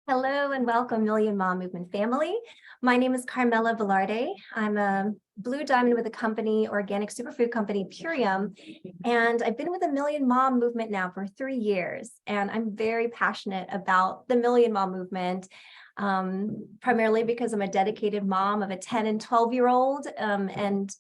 Hello and welcome, Million Mom Movement family. My name is Carmela Velarde. I'm a Blue Diamond with the company, organic superfood company, Purium, and I've been with the Million Mom Movement now for 3 years, and I'm very passionate about the Million Mom Movement, primarily because I'm a dedicated mom of a 10 and 12-year-old, and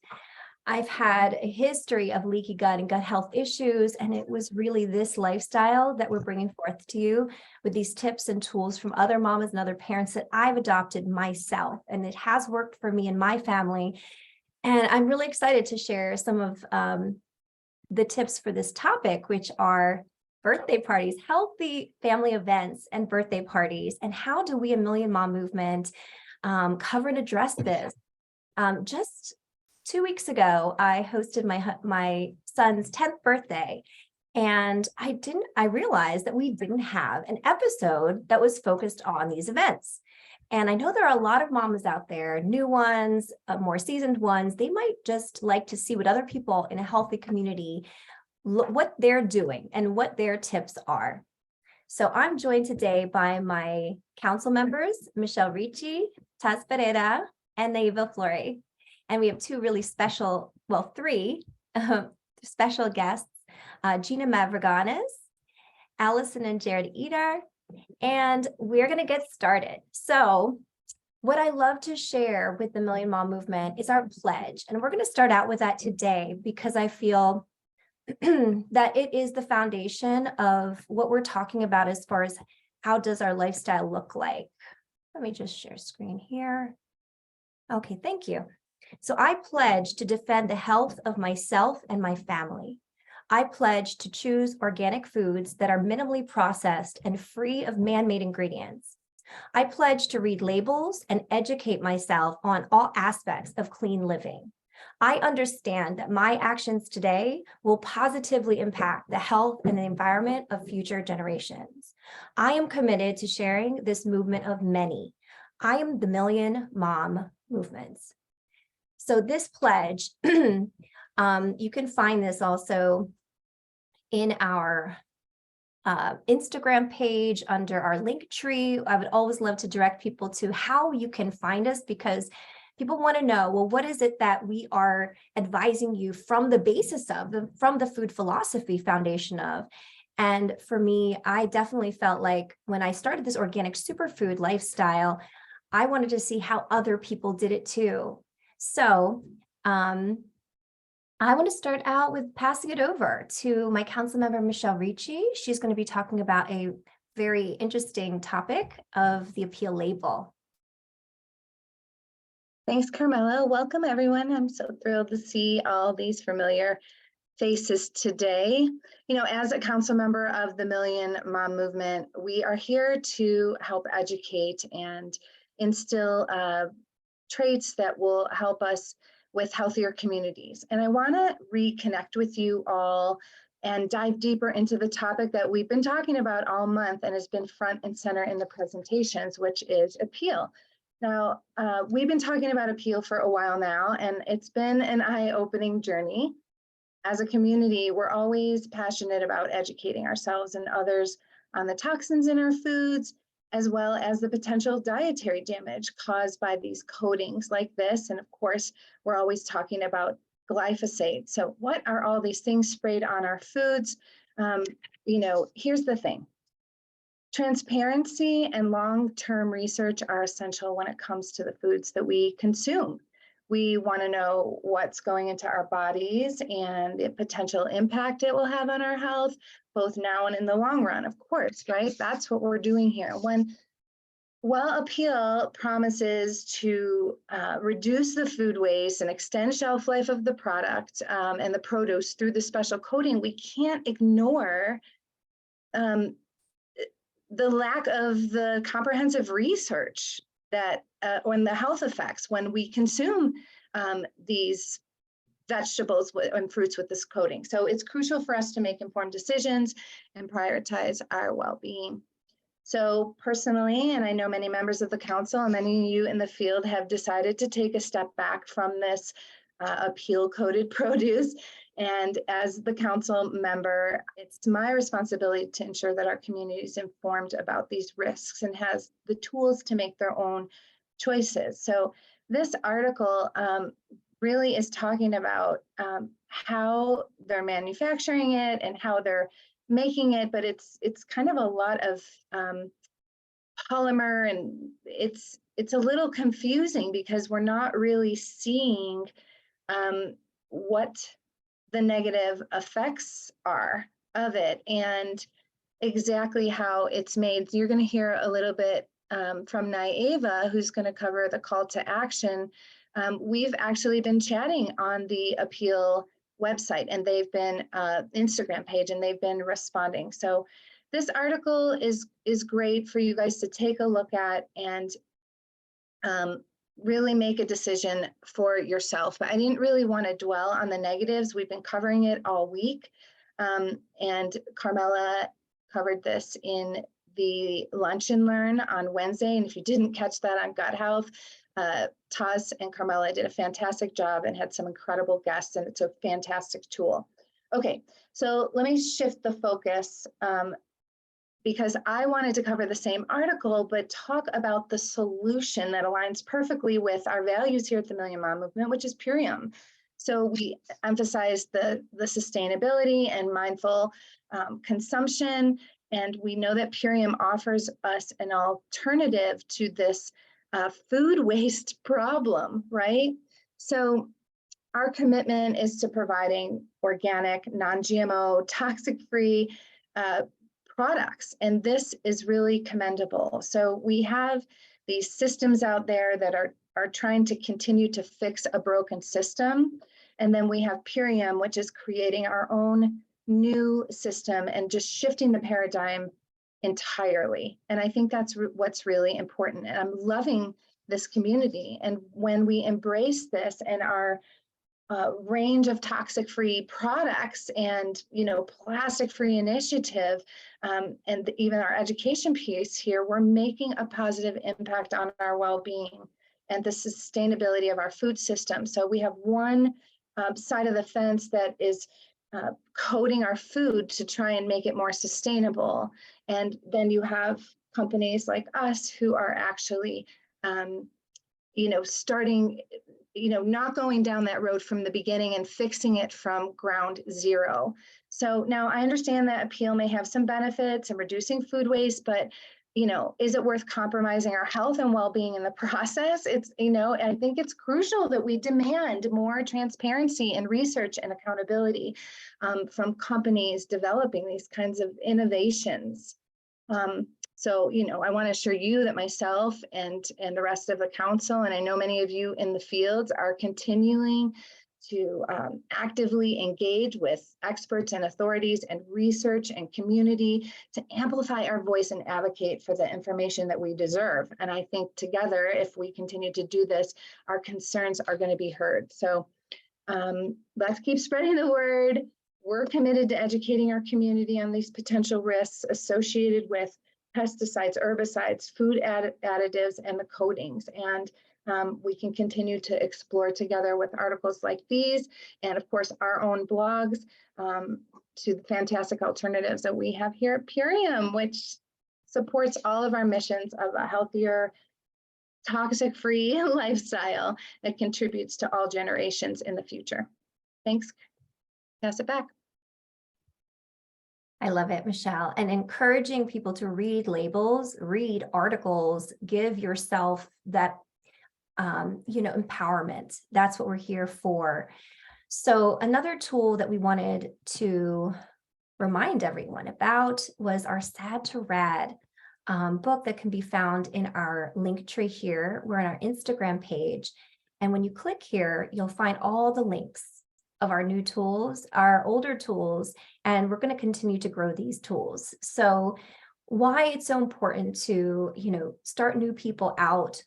I've had a history of leaky gut and gut health issues, and it was really this lifestyle that we're bringing forth to you with these tips and tools from other mamas and other parents that I've adopted myself, and it has worked for me and my family. And I'm really excited to share some of the tips for this topic, which are birthday parties, healthy family events and birthday parties, and how do we, a Million Mom Movement, cover and address this. Just 2 weeks ago, I hosted my son's 10th birthday, and I realized that we didn't have an episode that was focused on these events. And I know there are a lot of mamas out there, new ones, more seasoned ones. They might just like to see what other people in a healthy community, what they're doing and what their tips are. So I'm joined today by my council members, Michelle Ricci, Taz Pereira, and Neiva Flore. And we have two really special, well, three special guests, Gina Mavroganes, Allison and Jared Eder, and we're going to get started. So what I love to share with the Million Mom Movement is our pledge. And we're going to start out with that today because I feel that it is the foundation of what we're talking about as far as how does our lifestyle look like. Let me just share screen here. Okay, thank you. So I pledge to defend the health of myself and my family. I pledge to choose organic foods that are minimally processed and free of man-made ingredients. I pledge to read labels and educate myself on all aspects of clean living. I understand that my actions today will positively impact the health and the environment of future generations. I am committed to sharing this movement of many. I am the Million Mom Movements. So this pledge, you can find this also in our Instagram page under our link tree. I would always love to direct people to how you can find us because people want to know, well, what is it that we are advising you from the basis of, from the food philosophy foundation of? And for me, I definitely felt like when I started this organic superfood lifestyle, I wanted to see how other people did it too. So I want to start out with passing it over to my council member, Michelle Ricci. She's going to be talking about a very interesting topic of the appeal label. Thanks, Carmela. Welcome, everyone. I'm so thrilled to see all these familiar faces today. You know, as a council member of the Million Mom Movement, we are here to help educate and instill traits that will help us with healthier communities. And I want to reconnect with you all and dive deeper into the topic that we've been talking about all month and has been front and center in the presentations, which is appeal. Now, we've been talking about appeal for a while now, and it's been an eye-opening journey. As a community, we're always passionate about educating ourselves and others on the toxins in our foods, as well as the potential dietary damage caused by these coatings like this. And of course, we're always talking about glyphosate. So what are all these things sprayed on our foods? You know, here's the thing. Transparency and long-term research are essential when it comes to the foods that we consume. We want to know what's going into our bodies and the potential impact it will have on our health, both now and in the long run, of course, right? That's what we're doing here. While appeal promises to reduce the food waste and extend shelf life of the product and the produce through the special coating, we can't ignore the lack of the comprehensive research that on the health effects when we consume these vegetables and fruits with this coating. So it's crucial for us to make informed decisions and prioritize our well-being. So personally, and I know many members of the council and many of you in the field have decided to take a step back from this appeal-coated produce And as the council member, it's my responsibility to ensure that our community is informed about these risks and has the tools to make their own choices. So this article really is talking about how they're manufacturing it and how they're making it, but it's kind of a lot of polymer, and it's a little confusing because we're not really seeing what the negative effects are of it and exactly how it's made. So you're going to hear a little bit from Naeva, who's going to cover the call to action. We've actually been chatting on the appeal website, and they've been Instagram page, and they've been responding. So this article is great for you guys to take a look at and really make a decision for yourself. But I didn't really want to dwell on the negatives. We've been covering it all week. And Carmela covered this in the Lunch and Learn on Wednesday. And if you didn't catch that on gut health, Taz and Carmela did a fantastic job and had some incredible guests, and it's a fantastic tool. Okay, so let me shift the focus because I wanted to cover the same article, but talk about the solution that aligns perfectly with our values here at the Million Mom Movement, which is Purium. So we emphasize the sustainability and mindful consumption, and we know that Purium offers us an alternative to this food waste problem, right? So our commitment is to providing organic, non-GMO, toxic-free products, and this is really commendable. So we have these systems out there that are trying to continue to fix a broken system, and then we have Purium, which is creating our own new system and just shifting the paradigm entirely. And I think that's what's really important. And I'm loving this community. And when we embrace this and our range of toxic-free products and plastic-free initiative, and even our education piece here, we're making a positive impact on our well-being and the sustainability of our food system. So we have one side of the fence that is coding our food to try and make it more sustainable, and then you have companies like us who are actually starting, not going down that road from the beginning and fixing it from ground zero. So now I understand that appeal may have some benefits in reducing food waste, but is it worth compromising our health and well-being in the process? It's, I think it's crucial that we demand more transparency and research and accountability from companies developing these kinds of innovations. So, I want to assure you that myself and the rest of the council, and I know many of you in the fields, are continuing to actively engage with experts and authorities and research and community to amplify our voice and advocate for the information that we deserve. And I think together, if we continue to do this, our concerns are going to be heard. So let's keep spreading the word. We're committed to educating our community on these potential risks associated with pesticides, herbicides, food additives, and the coatings. And we can continue to explore together with articles like these, and of course, our own blogs to the fantastic alternatives that we have here at Purium, which supports all of our missions of a healthier, toxic-free lifestyle that contributes to all generations in the future. Thanks. Pass it back. I love it, Michelle. And encouraging people to read labels, read articles, give yourself that, empowerment. That's what we're here for. So another tool that we wanted to remind everyone about was our Sad to Rad book that can be found in our link tree here. We're on our Instagram page. And when you click here, you'll find all the links of our new tools, our older tools, and we're going to continue to grow these tools. So why it's so important to, start new people out,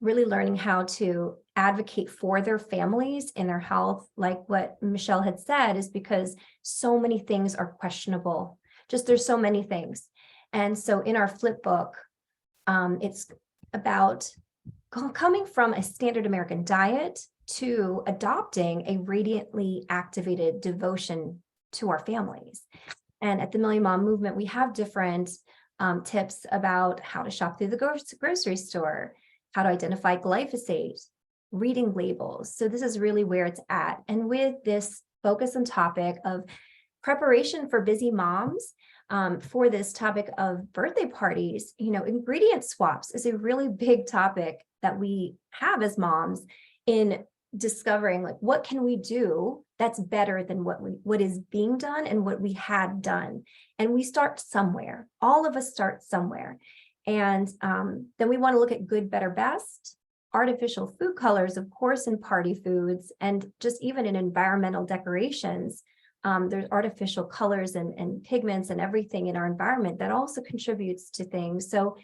really learning how to advocate for their families and their health, like what Michelle had said, is because so many things are questionable. There's so many things. And so in our flip book, it's about coming from a standard American diet to adopting a radiantly activated devotion to our families. And at the Million Mom Movement, we have different tips about how to shop through the grocery store, how to identify glyphosate, reading labels. So this is really where it's at. And with this focus and topic of preparation for busy moms, for this topic of birthday parties, ingredient swaps is a really big topic that we have as moms in discovering, like, what can we do that's better than what is being done and what we had done. And we start somewhere. All of us start somewhere. And then we want to look at good, better, best, artificial food colors, of course, in party foods, and just even in environmental decorations. There's artificial colors and pigments and everything in our environment that also contributes to things. So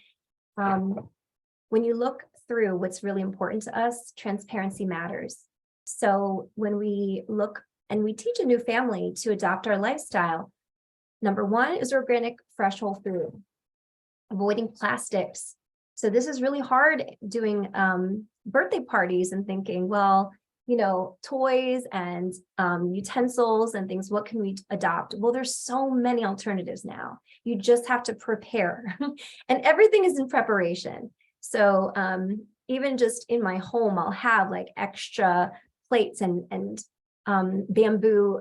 when you look through what's really important to us, transparency matters. So when we look and we teach a new family to adopt our lifestyle, number one is organic, fresh, whole food, avoiding plastics. So this is really hard doing birthday parties and thinking, well, toys and utensils and things, what can we adopt? Well, there's so many alternatives now. You just have to prepare and everything is in preparation. So even just in my home, I'll have like extra plates and bamboo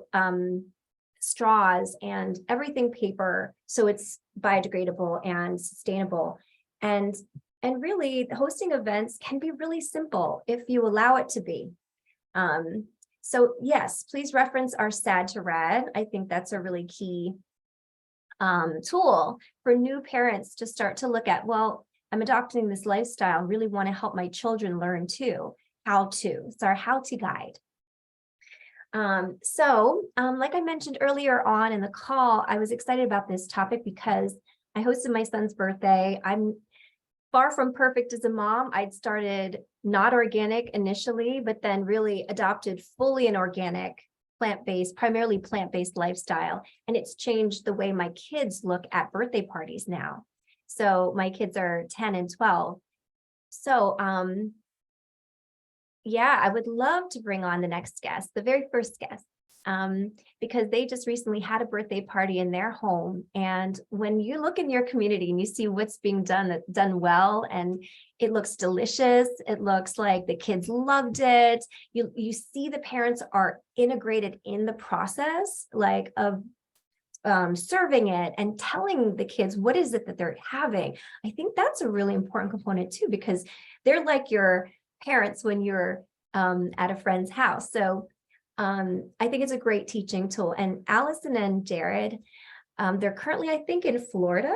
straws and everything paper. So it's biodegradable and sustainable. And really hosting events can be really simple if you allow it to be. So yes, please reference our SAD to RAD. I think that's a really key tool for new parents to start to look at, well, I'm adopting this lifestyle, really want to help my children learn too, how to. It's our how-to guide. Like I mentioned earlier on in the call, I was excited about this topic because I hosted my son's birthday. I'm far from perfect as a mom. I'd started not organic initially, but then really adopted fully an organic, plant-based, primarily plant-based lifestyle. And it's changed the way my kids look at birthday parties now. So my kids are 10 and 12. So yeah, I would love to bring on the next guest, the very first guest, because they just recently had a birthday party in their home. And when you look in your community and you see what's being done well, and it looks delicious, it looks like the kids loved it. You see the parents are integrated in the process, like of serving it and telling the kids what is it that they're having. I think that's a really important component too, because they're like your parents when you're at a friend's house. So I think it's a great teaching tool. And Allison and Jared, they're currently, I think, in Florida.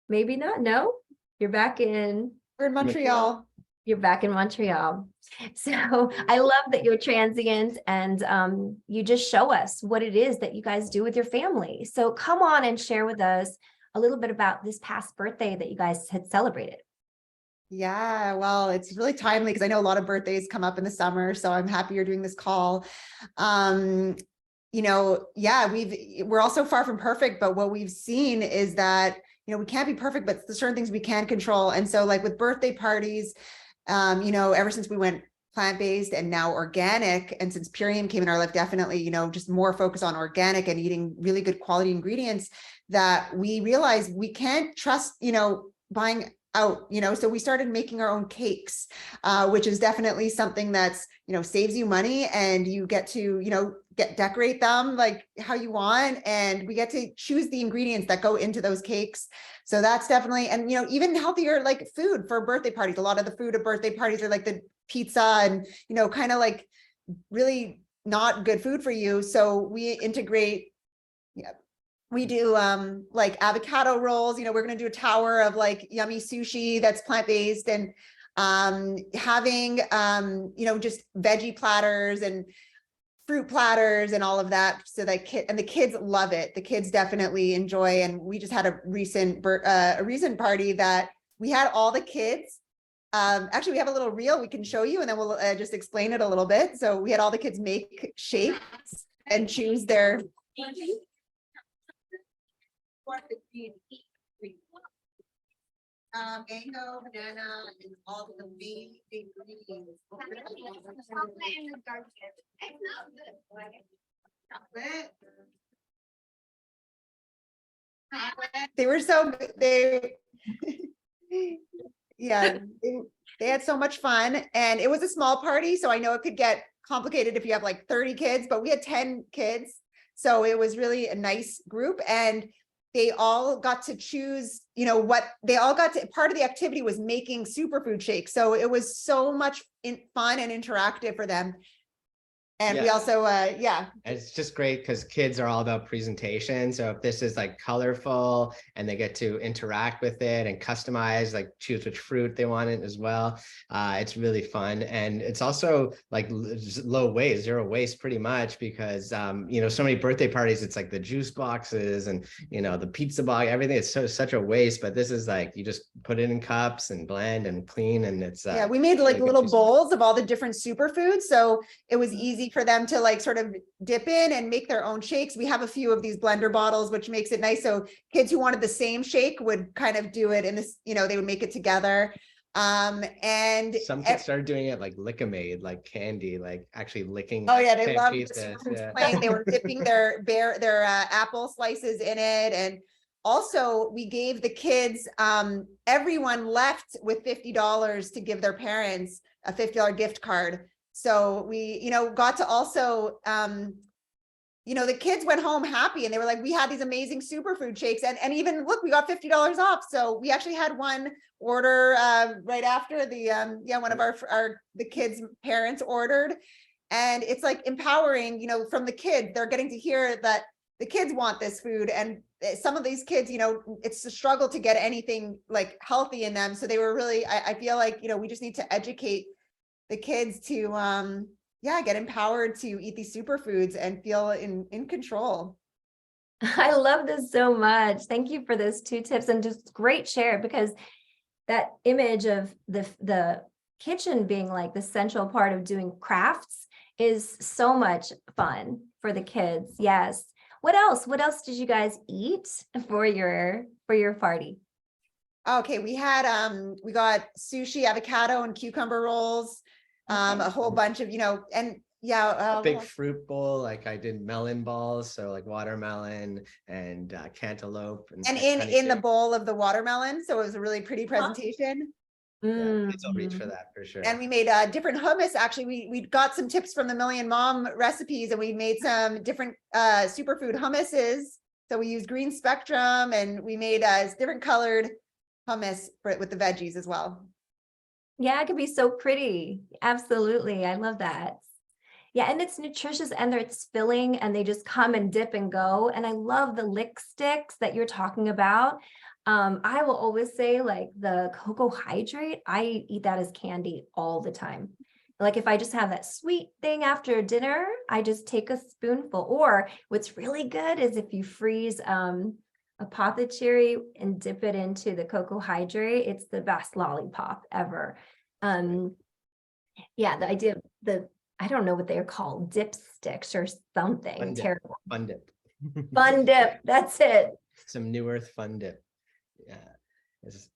Maybe not. No, you're back in. We're in Montreal. You're back in Montreal. So I love that you're transient and you just show us what it is that you guys do with your family. So come on and share with us a little bit about this past birthday that you guys had celebrated. Yeah, well, it's really timely because I know a lot of birthdays come up in the summer, so I'm happy you're doing this call. Yeah, we're also far from perfect, but what we've seen is that, we can't be perfect, but there's certain things we can control. And so like with birthday parties, ever since we went plant-based and now organic, and since Purium came in our life, definitely, just more focus on organic and eating really good quality ingredients, that we realized we can't trust, buying out, so we started making our own cakes, which is definitely something that's, saves you money, and you get to, decorate them like how you want. And we get to choose the ingredients that go into those cakes. So that's definitely, and, even healthier, like food for birthday parties. A lot of the food at birthday parties are like the pizza and, kind of like really not good food for you. So we integrate, we do like avocado rolls, we're going to do a tower of like yummy sushi that's plant-based, and having, just veggie platters and fruit platters and all of that. So that the kids love it. The kids definitely enjoy. And we just had a recent party that we had all the kids. Actually, we have a little reel we can show you, and then we'll just explain it a little bit. So we had all the kids make shapes and choose their. Mango, banana, and all the main ingredients. They were so good. Yeah, they had so much fun, and it was a small party, so I know it could get complicated if you have like 30 kids, but we had 10 kids. So it was really a nice group, and they all got to choose, what they all got to, part of the activity was making superfood shakes. So it was so much fun and interactive for them. And we also, It's just great because kids are all about presentation. So if this is like colorful and they get to interact with it and customize, like choose which fruit they want it as well, it's really fun. And it's also like low waste, zero waste pretty much, because, so many birthday parties, it's like the juice boxes and, the pizza box, everything is such a waste. But this is like, you just put it in cups and blend and clean. And it's, we made like really little good. bowls of all the different superfoods. So it was easy for them to like sort of dip in and make their own shakes. We have a few of these blender bottles, which makes it nice. So kids who wanted the same shake would kind of do it in this, they would make it together. And some kids started doing it like lick-a-made, like candy, like actually licking. oh yeah, they pan loved pizzas, playing. They were dipping their apple slices in it. And also we gave the kids, everyone left with $50 to give their parents a $50 gift card. So we, got to also, the kids went home happy, and they were like, we had these amazing superfood shakes, and even look, we got $50 off. So we actually had one order right after the one of the kids' parents ordered, and it's like empowering, from the kids. They're getting to hear that the kids want this food, and some of these kids, it's a struggle to get anything like healthy in them. So they were really, I feel like, we just need to educate the kids to get empowered to eat these superfoods and feel in control. I love this so much. Thank you for those 2 tips, and just great share, because that image of the kitchen being like the central part of doing crafts is so much fun for the kids. Yes. What else? What else did you guys eat for your party? Okay, we had we got sushi, avocado, and cucumber rolls. A whole bunch of, and a big fruit bowl. Like I did melon balls, so like watermelon and cantaloupe, and in the bowl of the watermelon. So it was a really pretty presentation. Kids will reach for that for sure. And we made different hummus. Actually, we got some tips from the Million Mom recipes, and we made some different superfood hummuses. So we used green spectrum, and we made different colored hummus with the veggies as well. Yeah, it could be so pretty. Absolutely. I love that. Yeah, and it's nutritious, and it's filling, and they just come and dip and go. And I love the lick sticks that you're talking about. I will always say, like, the cocoa hydrate, I eat that as candy all the time. Like if I just have that sweet thing after dinner, I just take a spoonful. Or what's really good is if you freeze a popped cherry and dip it into the cocoa hydrate, it's the best lollipop ever. The idea of I don't know what they're called, dip sticks or something. Fun dip. Terrible. Fun dip. Fun dip. That's it. Some New Earth fun dip. Yeah. As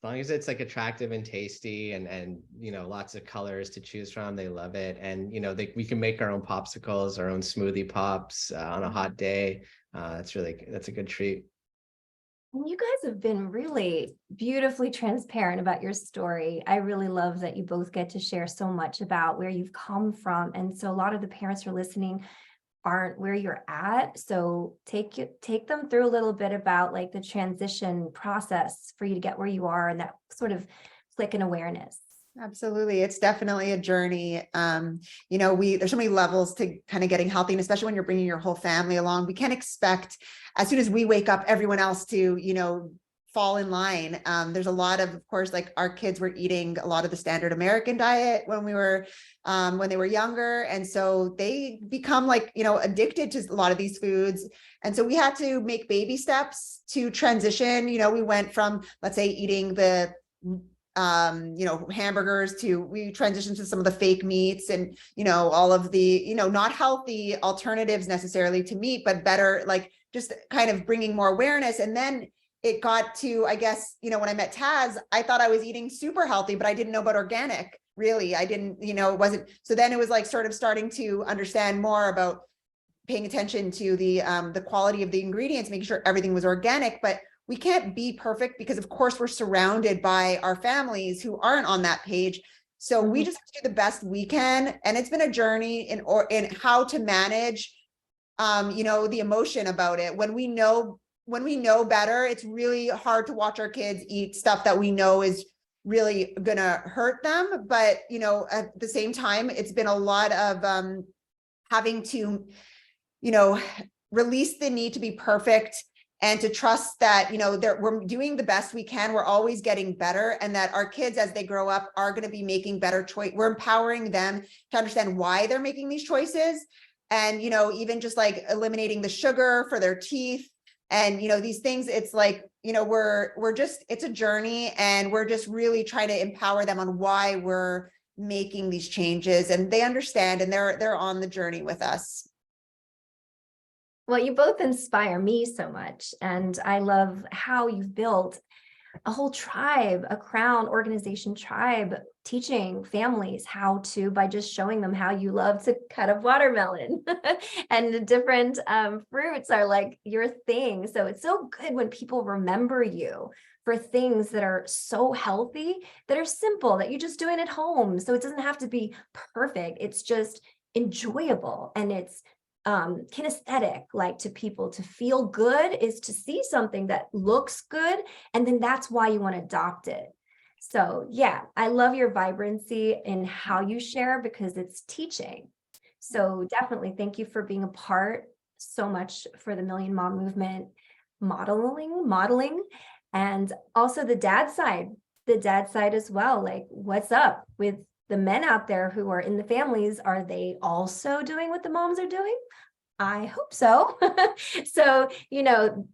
long as it's like attractive and tasty, and lots of colors to choose from, they love it. And we can make our own popsicles, our own smoothie pops on a hot day. That's a good treat. You guys have been really beautifully transparent about your story. I really love that you both get to share so much about where you've come from. And so a lot of the parents who are listening aren't where you're at. So take them through a little bit about like the transition process for you to get where you are, and that sort of click and awareness. Absolutely. It's definitely a journey. There's so many levels to kind of getting healthy, and especially when you're bringing your whole family along, we can't expect as soon as we wake up, everyone else to, fall in line. There's a lot of course, like our kids were eating a lot of the standard American diet when they were younger. And so they become like, addicted to a lot of these foods. And so we had to make baby steps to transition. We went from, let's say, eating the hamburgers to we transitioned to some of the fake meats and, all of the, not healthy alternatives necessarily to meat, but better, like just kind of bringing more awareness. And then it got to, I guess, when I met Taz, I thought I was eating super healthy, but I didn't know about organic. Really, I didn't, it wasn't. So then it was like sort of starting to understand more about paying attention to the quality of the ingredients, making sure everything was organic. But we can't be perfect because, of course, we're surrounded by our families who aren't on that page. So we just have to do the best we can. And it's been a journey in how to manage, the emotion about it. When we know better, it's really hard to watch our kids eat stuff that we know is really gonna hurt them. But, at the same time, it's been a lot of having to, release the need to be perfect and to trust that, we're doing the best we can. We're always getting better, and that our kids, as they grow up, are going to be making better choices. We're empowering them to understand why they're making these choices. And, even just like eliminating the sugar for their teeth and, these things, it's like, it's a journey, and we're just really trying to empower them on why we're making these changes, and they understand, and they're on the journey with us. Well, you both inspire me so much, and I love how you've built a whole tribe, a Crown organization tribe, teaching families how to, by just showing them how you love to cut a watermelon and the different fruits are like your thing. So it's so good when people remember you for things that are so healthy, that are simple, that you're just doing at home. So it doesn't have to be perfect. It's just enjoyable, and it's kinesthetic, like to people. To feel good is to see something that looks good, and then that's why you want to adopt it. So yeah, I love your vibrancy in how you share, because it's teaching. So definitely thank you for being a part so much for the Million Mom movement, modeling, and also the dad side as well. Like, what's up with the men out there who are in the families? Are they also doing what the moms are doing? I hope so. So,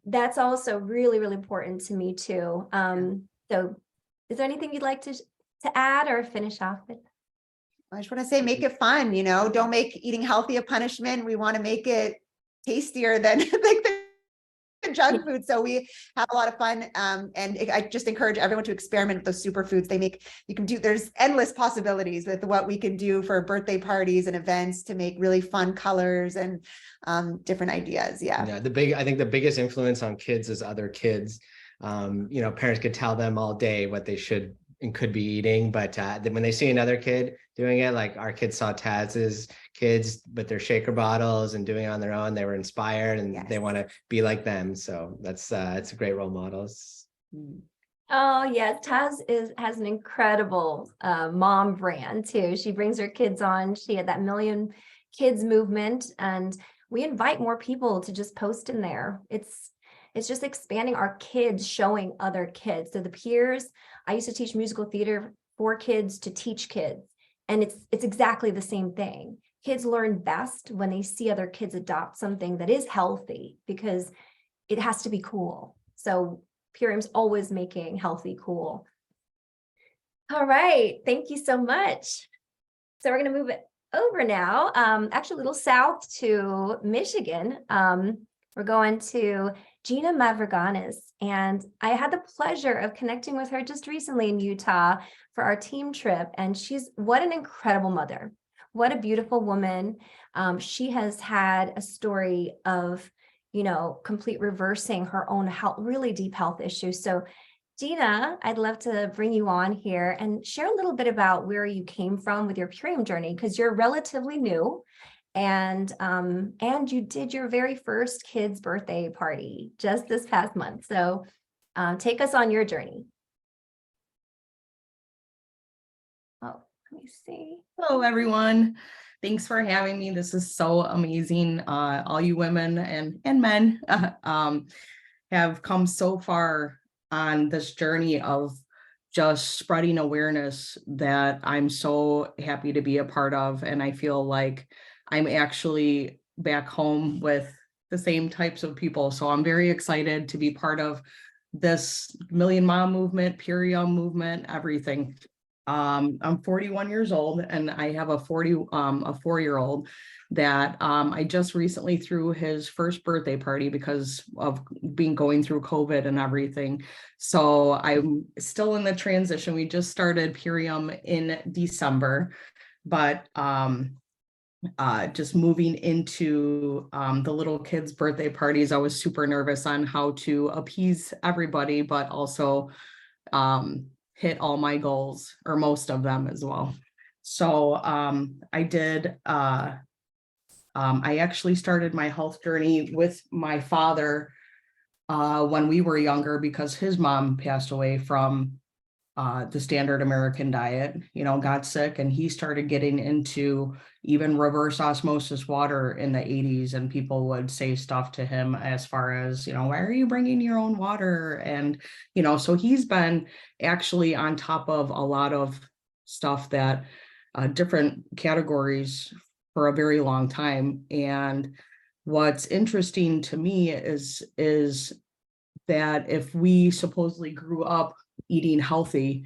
that's also really, really important to me too. So is there anything you'd like to add or finish off with? I just want to say, make it fun, don't make eating healthy a punishment. We want to make it tastier than like the junk food. So we have a lot of fun. And I just encourage everyone to experiment with those superfoods. There's endless possibilities with what we can do for birthday parties and events to make really fun colors and different ideas. Yeah. I think the biggest influence on kids is other kids. Parents could tell them all day what they should and could be eating, but then when they see another kid doing it, like our kids saw Taz's kids with their shaker bottles and doing it on their own, they were inspired, and they want to be like them. So it's a great role models. Oh yes, Taz has an incredible mom brand too. She brings her kids on. She had that Million Kids movement, and we invite more people to just post in there. It's just expanding our kids, showing other kids. So the peers, I used to teach musical theater for kids to teach kids, and it's exactly the same thing. Kids learn best when they see other kids adopt something that is healthy, because it has to be cool. So Purium's always making healthy cool. All right, thank you so much. So we're going to move it over now, actually a little south to Michigan. We're going to Ginas Journey, and I had the pleasure of connecting with her just recently in Utah for our team trip, and what an incredible mother. What a beautiful woman. She has had a story of, complete reversing her own health, really deep health issues. So Gina, I'd love to bring you on here and share a little bit about where you came from with your Purium journey, because you're relatively new, and you did your very first kid's birthday party just this past month. So take us on your journey. Oh, let me see. Hello, everyone. Thanks for having me. This is so amazing. All you women and men have come so far on this journey of just spreading awareness that I'm so happy to be a part of. And I feel like I'm actually back home with the same types of people. So I'm very excited to be part of this Million Mom movement, Purium movement, everything. I'm 41 years old and I have a 4-year-old that I just recently threw his first birthday party because of going through COVID and everything. So I'm still in the transition. We just started Purium in December, but just moving into the little kids' birthday parties, I was super nervous on how to appease everybody, but also hit all my goals or most of them as well. So I actually started my health journey with my father when we were younger because his mom passed away from the standard American diet, got sick, and he started getting into even reverse osmosis water in the 80s. And people would say stuff to him as far as, why are you bringing your own water? And, so he's been actually on top of a lot of stuff that different categories for a very long time. And what's interesting to me is that if we supposedly grew up eating healthy,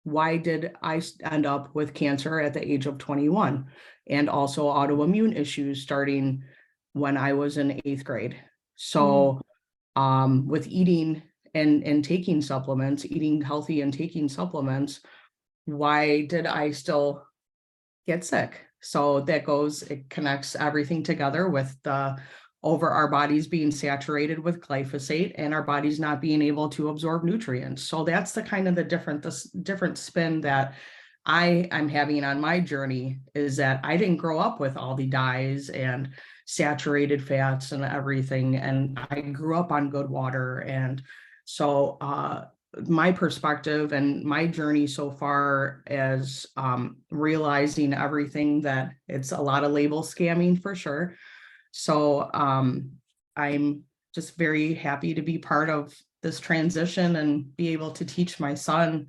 why did I end up with cancer at the age of 21 and also autoimmune issues starting when I was in 8th grade? So with eating and taking supplements, eating healthy and taking supplements, why did I still get sick? So it connects everything together with over our bodies being saturated with glyphosate and our bodies not being able to absorb nutrients. So that's the different spin that I'm having on my journey, is that I didn't grow up with all the dyes and saturated fats and everything. And I grew up on good water. And so my perspective and my journey so far is realizing everything that it's a lot of label scamming for sure. So I'm just very happy to be part of this transition and be able to teach my son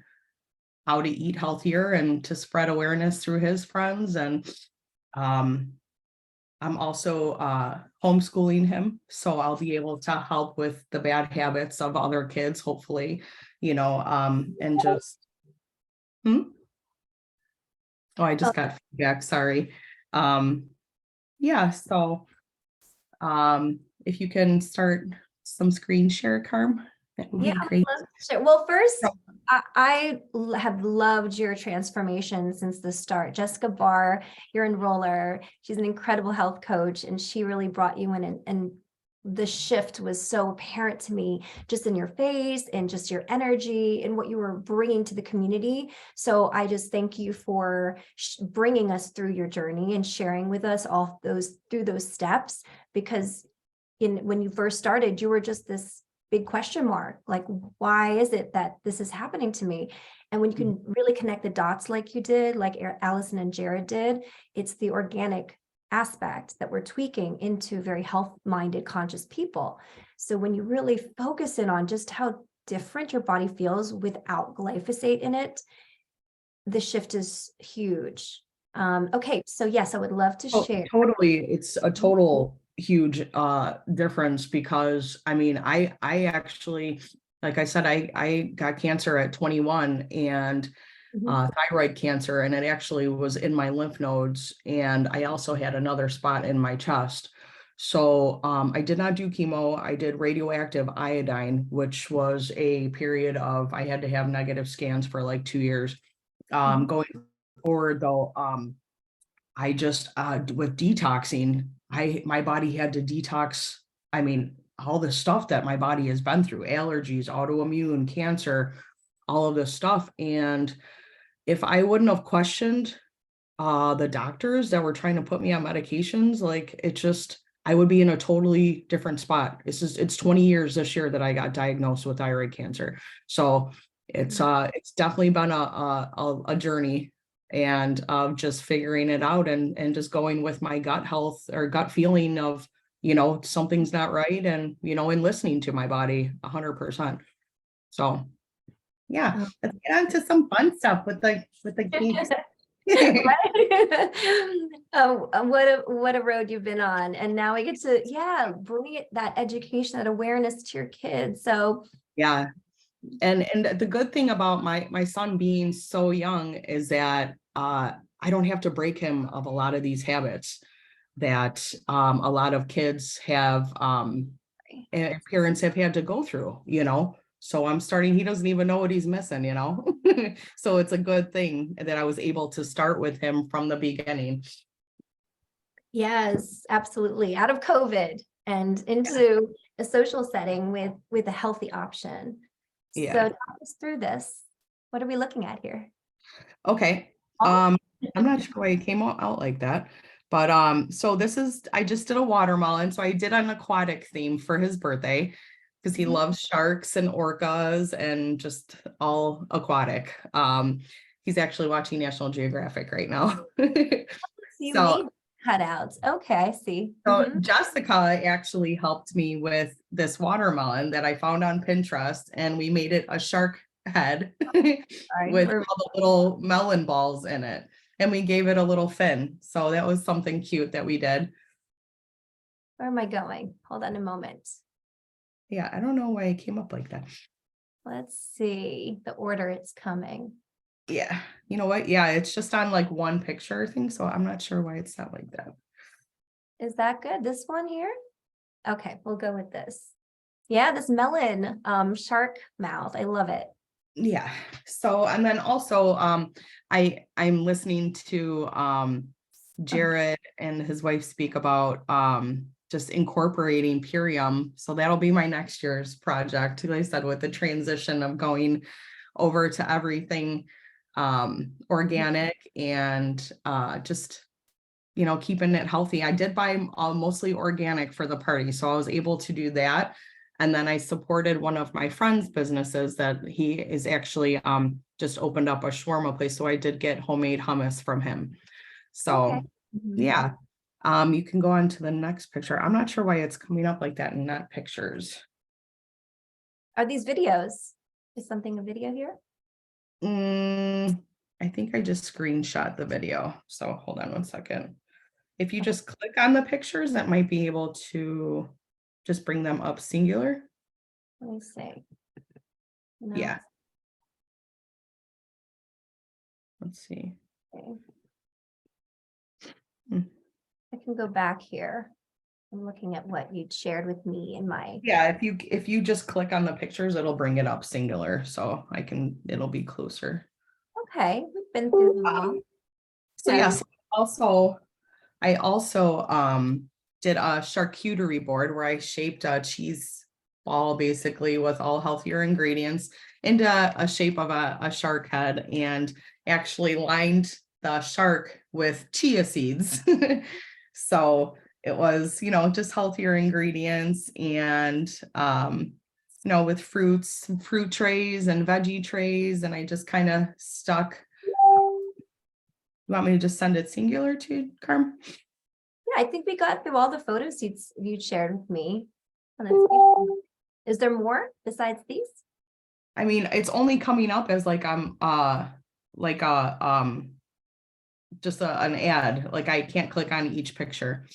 how to eat healthier and to spread awareness through his friends. And I'm also homeschooling him, so I'll be able to help with the bad habits of other kids, hopefully, and just, oh, I just got feedback, sorry. Yeah, so if you can start some screen share, Carm, that would be great. Sure. Well, first, I have loved your transformation since the start. Jessica Barr, your enroller, she's an incredible health coach, and she really brought you in, and the shift was so apparent to me just in your face and just your energy and what you were bringing to the community. So I just thank you for bringing us through your journey and sharing with us all through those steps, because when you first started, you were just this big question mark, like, why is it that this is happening to me? And when you can really connect the dots like you did, like Allison and Jared did, it's the organic aspect that we're tweaking into very health-minded, conscious people. So when you really focus in on just how different your body feels without glyphosate in it, the shift is huge. Okay, so yes, I would love to share. Totally, it's a total huge difference, because I mean, I actually, like I said, I got cancer at 21 and thyroid cancer, and it actually was in my lymph nodes, and I also had another spot in my chest. So I did not do chemo. I did radioactive iodine, which was a period of, I had to have negative scans for like 2 years. Going forward though, I just with detoxing, my body had to detox. I mean, all the stuff that my body has been through, allergies, autoimmune, cancer, all of this stuff. And if I wouldn't have questioned the doctors that were trying to put me on medications, like I would be in a totally different spot. It's 20 years this year that I got diagnosed with thyroid cancer. So it's definitely been a journey, and of just figuring it out and just going with my gut health or gut feeling of, something's not right, and, and listening to my body 100%. So yeah, let's get on to some fun stuff with the kids. Oh, what a road you've been on, and now we get to bring that education, that awareness to your kids. So Yeah, And the good thing about my son being so young is that I don't have to break him of a lot of these habits that a lot of kids have and parents have had to go through, you know. So I'm starting, he doesn't even know what he's missing, you know. So it's a good thing that I was able to start with him from the beginning. Yes, absolutely. Out of COVID and into a social setting with a healthy option. Yeah. So talk us through this. What are we looking at here? Okay. Oh. I'm not sure why it came out like that, but so this is, I just did a watermelon. So I did an aquatic theme for his birthday because he Mhm. loves sharks and orcas and just all aquatic. He's actually watching National Geographic right now. So you So made cutouts. Okay, I see. So Mhm. Jessica actually helped me with this watermelon that I found on Pinterest, and we made it a shark head Sorry, with all the little melon balls in it. And we gave it a little fin. So that was something cute that we did. where am I going? Hold on a moment. Yeah, I don't know why it came up like that. Let's see the order it's coming. Yeah, you know what? Yeah, it's just on like one picture thing. So I'm not sure why it's not like that. Is that good? This one here? Okay, we'll go with this. Yeah, this melon shark mouth. I love it. Yeah. So, and then also, I'm listening to Jared and his wife speak about just incorporating Purium. So that'll be my next year's project. Like I said, with the transition of going over to everything organic and just, you know, keeping it healthy. I did buy mostly organic for the party, so I was able to do that. And then I supported one of my friend's businesses that he is actually just opened up a shawarma place. So I did get homemade hummus from him. So Okay. Mhm. yeah, you can go on to the next picture. I'm not sure why it's coming up like that and not pictures. Are these videos? Is something a video here? I think I just screenshot the video. So hold on one second. If you just click on the pictures, that might be able to just bring them up singular. Let me see. No. Yeah. Let's see. Okay. Hmm. I can go back here. I'm looking at what you shared with me in my. Yeah, if you just click on the pictures, it'll bring it up singular. So it'll be closer. Okay, we've been through them all. So yes, I also did a charcuterie board where I shaped a cheese ball basically with all healthier ingredients into a shape of a shark head and actually lined the shark with chia seeds. So it was, you know, just healthier ingredients and you know, with fruits, fruit trays and veggie trays, and I just kind of stuck. You want me to just send it singular to Carm? Yeah, I think we got through all the photos you shared with me. Oh, that's beautiful. Is there more besides these? I mean, it's only coming up as like like a just an ad. Like I can't click on each picture.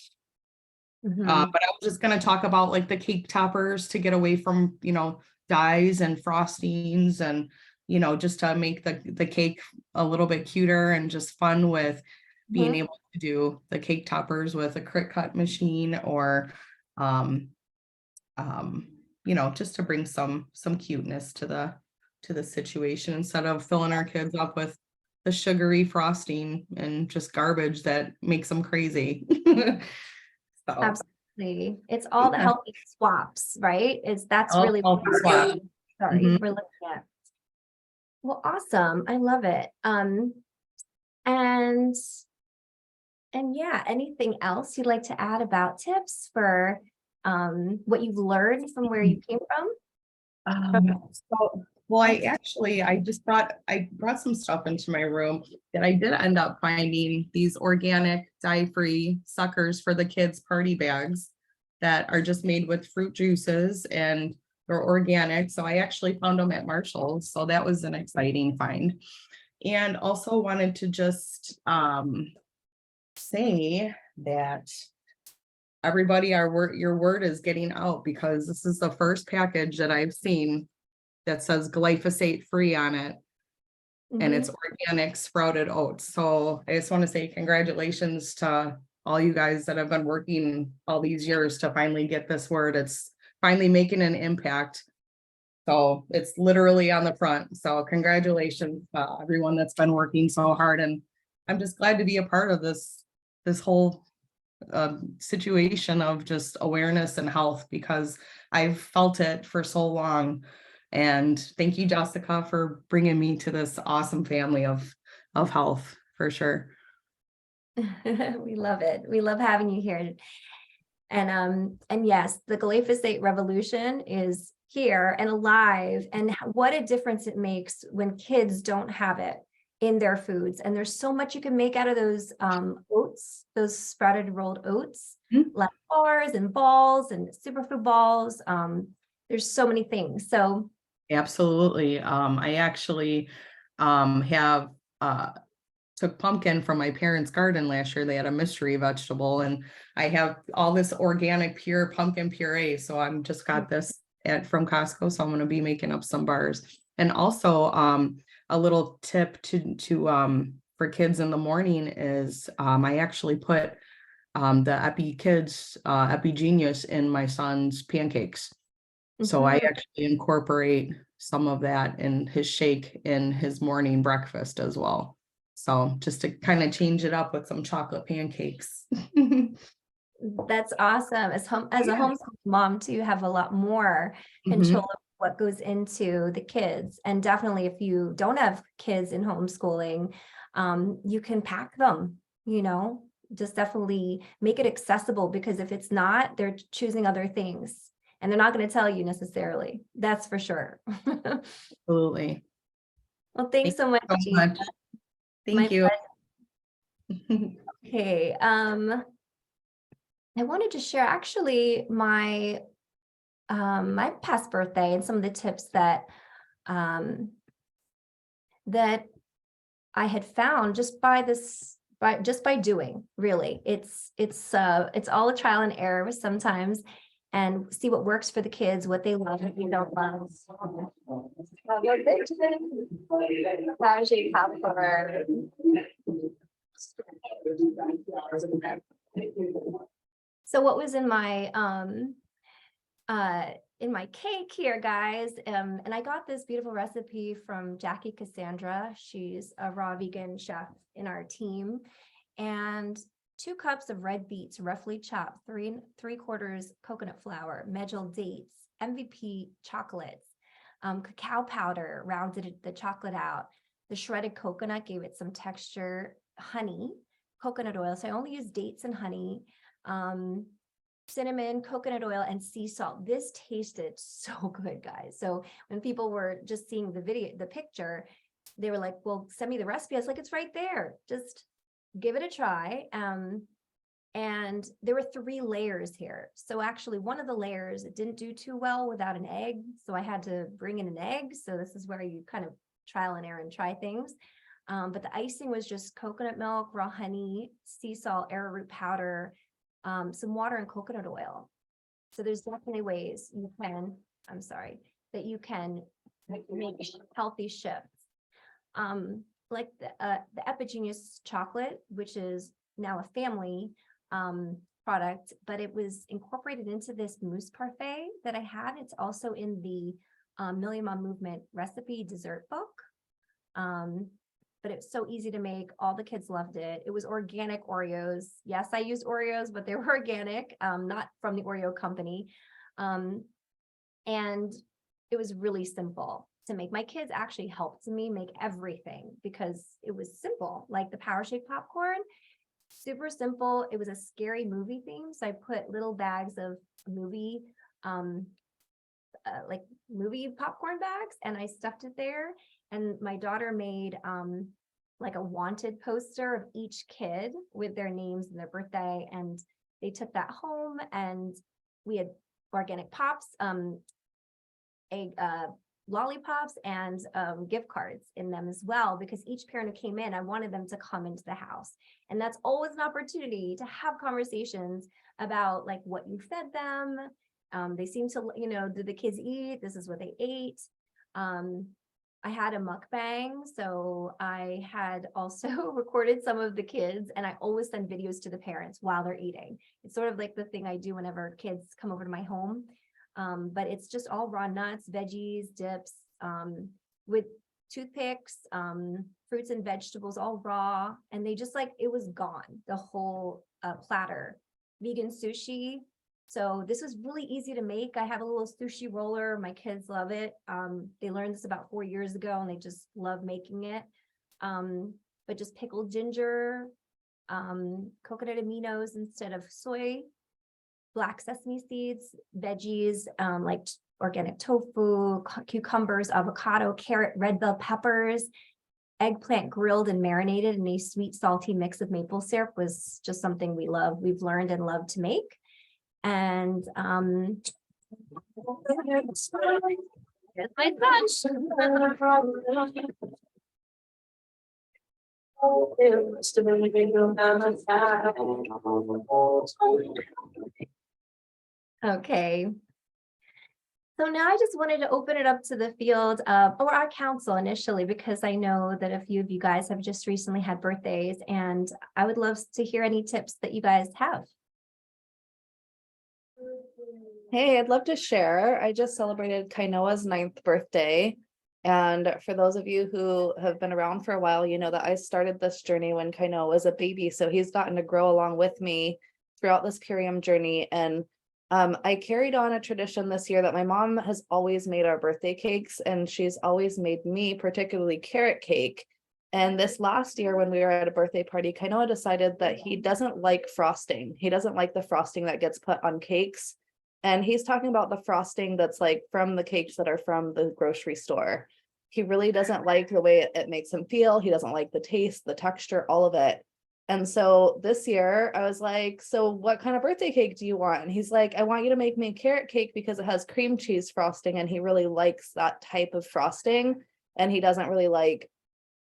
Mhm. But I was just gonna talk about like the cake toppers to get away from, you know, dyes and frostings and, you know, just to make the cake a little bit cuter and just fun with being Mhm. able to do the cake toppers with a crit cut machine or um you know, just to bring some cuteness to the situation instead of filling our kids up with the sugary frosting and just garbage that makes them crazy. So Absolutely. It's all the yeah, healthy swaps, right? That's all really what healthy swap. sorry, Mhm. we're looking at. Well, awesome. I love it. And yeah, anything else you'd like to add about tips for what you've learned from where you came from? So, well, I brought some stuff into my room that I did end up finding these organic dye-free suckers for the kids' party bags that are just made with fruit juices and they're organic. So I actually found them at Marshall's. So that was an exciting find. And also wanted to just say that everybody, your word is getting out because this is the first package that I've seen that says glyphosate free on it. And Mhm. it's organic sprouted oats. So I just want to say congratulations to all you guys that have been working all these years to finally get this word. It's finally making an impact. So it's literally on the front. So congratulations to everyone that's been working so hard. And I'm just glad to be a part of this whole situation of just awareness and health, because I've felt it for so long. And thank you, Jessica, for bringing me to this awesome family of health, for sure. We love it. We love having you here. And yes, the glyphosate revolution is here and alive, and what a difference it makes when kids don't have it in their foods. And there's so much you can make out of those oats, those sprouted rolled oats, Mhm. like bars and balls and superfood balls. There's so many things. So Absolutely. I actually have took pumpkin from my parents' garden last year. They had a mystery vegetable, and I have all this organic pure pumpkin puree. So I'm just got this from Costco. So I'm going to be making up some bars. And also a little tip to for kids in the morning is I actually put the Epi Genius in my son's pancakes. So I actually incorporate some of that in his shake in his morning breakfast as well. So just to kind of change it up with some chocolate pancakes. that's awesome. As a homeschool mom too, you have a lot more control of what goes into the kids. And definitely if you don't have kids in homeschooling, you can pack them, just definitely make it accessible, because if it's not, they're choosing other things and they're not going to tell you necessarily. That's for sure. Absolutely. Well, thanks so much, So Gina. much. Thank you. Okay. I wanted to share actually my past birthday and some of the tips that that I had found just by doing. Really, it's all a trial and error sometimes, and see what works for the kids, what they love, what they don't love. So what was in my cake here, guys, and I got this beautiful recipe from Jackie Cassandra. She's a raw vegan chef in our team. And 2 cups of red beets, roughly chopped, 3/4 coconut flour, medjool dates, MVP chocolates, cacao powder rounded the chocolate out. The shredded coconut gave it some texture, honey, coconut oil. So I only use dates and honey. Cinnamon, coconut oil, and sea salt. This tasted so good, guys. So when people were just seeing the picture, they were like, well, send me the recipe. I was like, it's right there. Just give it a try. And there were 3 layers here. So actually one of the layers, it didn't do too well without an egg. So I had to bring in an egg. So this is where you kind of trial and error and try things. But the icing was just coconut milk, raw honey, sea salt, arrowroot powder, some water and coconut oil. So there's definitely ways that you can make healthy shifts. Like the Epigenius chocolate, which is now a family product, but it was incorporated into this mousse parfait that I had. It's also in the Million Mom Movement recipe dessert book. But it's so easy to make. All the kids loved it. It was organic Oreos. Yes, I used Oreos, but they were organic, not from the Oreo company. And it was really simple to make. My kids actually helped me make everything because it was simple, like the Power Shake popcorn, super simple. It was a scary movie theme. So I put little bags of movie, like movie popcorn bags, and I stuffed it there. And my daughter made like a wanted poster of each kid with their names and their birthday. And they took that home, and we had organic pops, lollipops, and gift cards in them as well, because each parent who came in, I wanted them to come into the house. And that's always an opportunity to have conversations about like what you fed them. They seem to, did the kids eat? This is what they ate. I had a mukbang, so I had also recorded some of the kids, and I always send videos to the parents while they're eating. It's sort of like the thing I do whenever kids come over to my home. But it's just all raw nuts, veggies, dips, with toothpicks, fruits and vegetables, all raw. And they just like, it was gone, the whole platter. Vegan sushi. So this was really easy to make. I have a little sushi roller. My kids love it. They learned this about 4 years ago and they just love making it. But just pickled ginger, coconut aminos instead of soy, black sesame seeds, veggies, like organic tofu, cucumbers, avocado, carrot, red bell peppers, eggplant grilled and marinated in a sweet, salty mix of maple syrup was just something we've learned and loved to make. And here's my okay. So now I just wanted to open it up to the field of, or our council initially, because I know that a few of you guys have just recently had birthdays, and I would love to hear any tips that you guys have. Hey, I'd love to share. I just celebrated Kainoa's 9th birthday. And for those of you who have been around for a while, you know that I started this journey when Kainoa was a baby. So he's gotten to grow along with me throughout this Purium journey. And I carried on a tradition this year that my mom has always made our birthday cakes, and she's always made me particularly carrot cake. And this last year when we were at a birthday party, Kainoa decided that he doesn't like frosting. He doesn't like the frosting that gets put on cakes. And he's talking about the frosting that's like from the cakes that are from the grocery store. He really doesn't like the way it makes him feel. He doesn't like the taste, the texture, all of it. And so this year I was like, so what kind of birthday cake do you want? And he's like, I want you to make me a carrot cake because it has cream cheese frosting. And he really likes that type of frosting. And he doesn't really like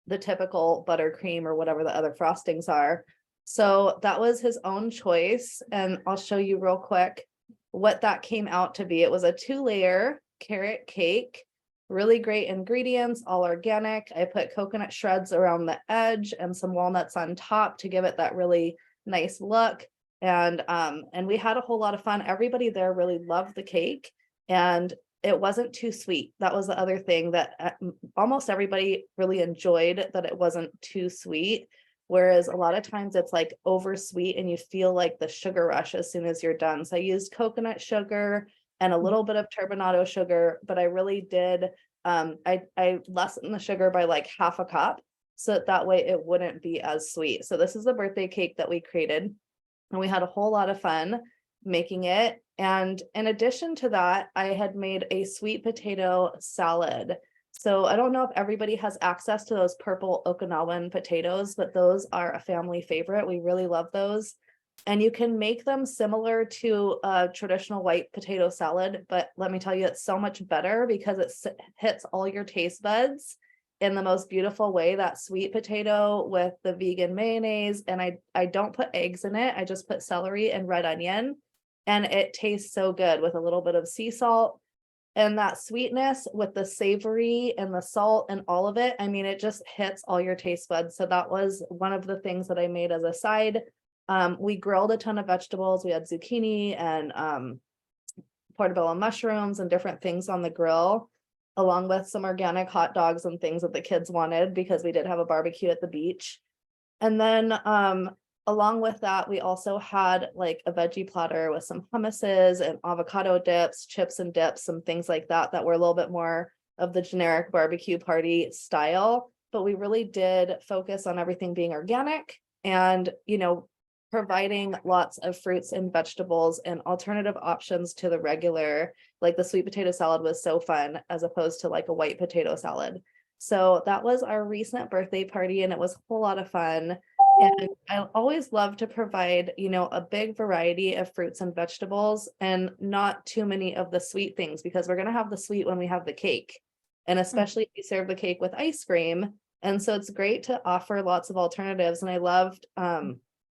the typical buttercream or whatever the other frostings are. So that was his own choice. And I'll show you real quick what that came out to be. It was a 2-layer carrot cake, really great ingredients, all organic. I put coconut shreds around the edge and some walnuts on top to give it that really nice look. And we had a whole lot of fun. Everybody there really loved the cake, and it wasn't too sweet. That was the other thing that almost everybody really enjoyed, that it wasn't too sweet. Whereas a lot of times it's like over sweet and you feel like the sugar rush as soon as you're done. So I used coconut sugar and a little bit of turbinado sugar, but I really did, I lessened the sugar by like half a cup, so that way it wouldn't be as sweet. So this is the birthday cake that we created, and we had a whole lot of fun making it. And in addition to that, I had made a sweet potato salad. So I don't know if everybody has access to those purple Okinawan potatoes, but those are a family favorite. We really love those. And you can make them similar to a traditional white potato salad, but let me tell you, it's so much better because it hits all your taste buds in the most beautiful way. That sweet potato with the vegan mayonnaise, and I don't put eggs in it. I just put celery and red onion, and it tastes so good with a little bit of sea salt. And that sweetness with the savory and the salt and all of it, I mean, it just hits all your taste buds. So that was one of the things that I made as a side. We grilled a ton of vegetables. We had zucchini and portobello mushrooms and different things on the grill, along with some organic hot dogs and things that the kids wanted because we did have a barbecue at the beach. And then along with that, we also had like a veggie platter with some hummuses and avocado dips, chips and dips, some things like that, that were a little bit more of the generic barbecue party style. But we really did focus on everything being organic and, you know, providing lots of fruits and vegetables and alternative options to the regular, like the sweet potato salad was so fun as opposed to like a white potato salad. So that was our recent birthday party, and it was a whole lot of fun. And I always love to provide, you know, a big variety of fruits and vegetables and not too many of the sweet things, because we're going to have the sweet when we have the cake. And especially if you serve the cake with ice cream. And so it's great to offer lots of alternatives. And I loved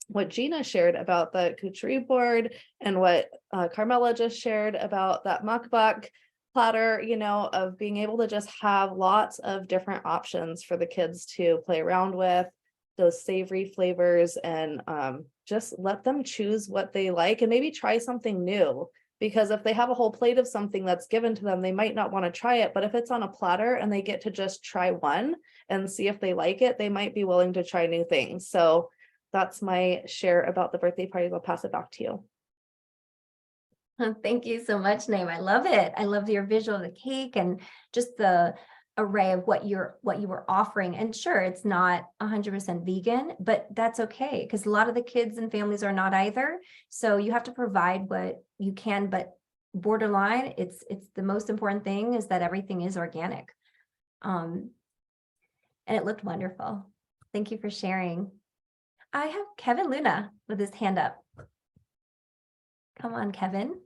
what Gina shared about the couture board and what Carmela just shared about that mukbang. platter, of being able to just have lots of different options for the kids to play around with, those savory flavors, and just let them choose what they like and maybe try something new. Because if they have a whole plate of something that's given to them, they might not want to try it. But if it's on a platter and they get to just try one and see if they like it, they might be willing to try new things. So that's my share about the birthday parties. I'll pass it back to you. Thank you so much, Naeem. I love it. I love your visual of the cake and just the array of what you were offering. And sure, it's not 100% vegan, but that's okay, because a lot of the kids and families are not either. So you have to provide what you can, but borderline, it's the most important thing is that everything is organic. And it looked wonderful. Thank you for sharing. I have Kevin Luna with his hand up. Come on, Kevin.